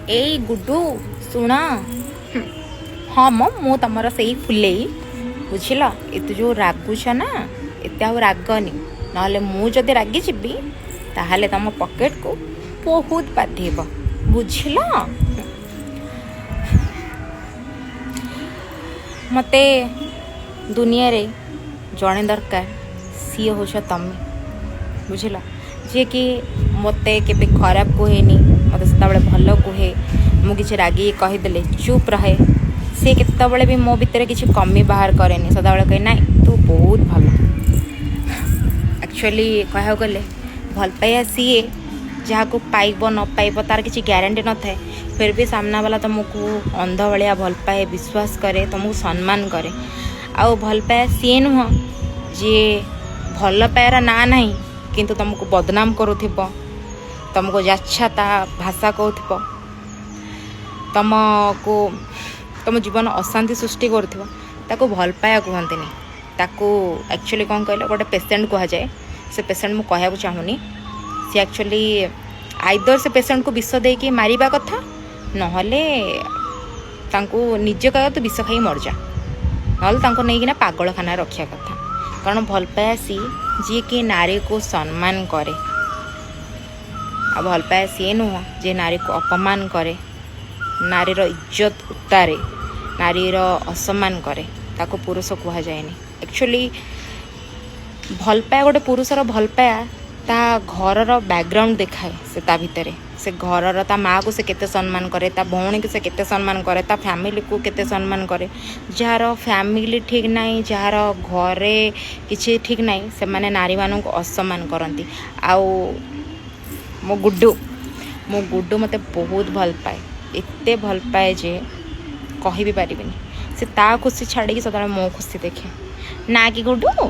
एई गुड्डू शुण हाँ मु तुमर से फुले बुझल एत जो रागुच ना एत रागनी ना मुझे रागी जी ताहले तुम पॉकेट को बहुत बाधेब बुझल। मते दुनिया रे जड़े दरकार सी हो तमें बुझल जी कि मत के खराब कहेनी मत से भल कहे मुझे रागी कहीदे चुप रहे सी केतबले भी मो भितर किसी कमी बाहर कैनि सदाबले कहे ना तू बहुत भल। एक्चुअली कह गले भल पाइबा सीए जहाँ को पाइब न पाइब तार किसी ग्यारंटी न थाए फिर भी सामना वाला तुमको अंध भाया भल पाए विश्वास करे तुमको सम्मान करे आउ भल पाए सी नुह जी भल पायर ना ना किंतु तुमको बदनाम करुथिब तुमको जाच्छा ता भाषा कहूथिब तुमको तुम जीवन अशांति सृष्टि करुथिब ताको भल पाया कहते ताको एक्चुअली कौन कहले गोटे पेसेंट कह जाए से पेसेंट मु कहया चाहूनी सी एक्चुअली आइदर से पेसेंट को विष देकी मारिबा कथा नहले तांको निजे कह तो विष खाई मर जा नहले तांको नहीं पागल खाना रखा कथा कारण भल पाया सी जी कि नारी को सम्मान करे आ भल पाया सी नुह जे नारी को अपमान करे नारीर इज्जत उतारे नारीर असम्मान करे ताको पुरुष कह जाएनि। एक्चुअली भल पाया गोटे पुरुषर भल पाया ता घरर बैकग्राउंड देखाए से ता भितर से घरर ता माँ को से केते सम्मान करे ता भौणी को से केते सम्मान करे ता फैमिली को केते सम्मान करे जार फैमिली ठीक नहीं जार घरे किसी ठीक नहीं से माने नारी मानू को असम्मान करती। आउ मो गुड्डू मते बहुत भल पाए एते भल पाए जे कहि भी पारिबिनी से ता खुशी छाड़ी सदा मो खुशी देखे ना कि गुड्डू।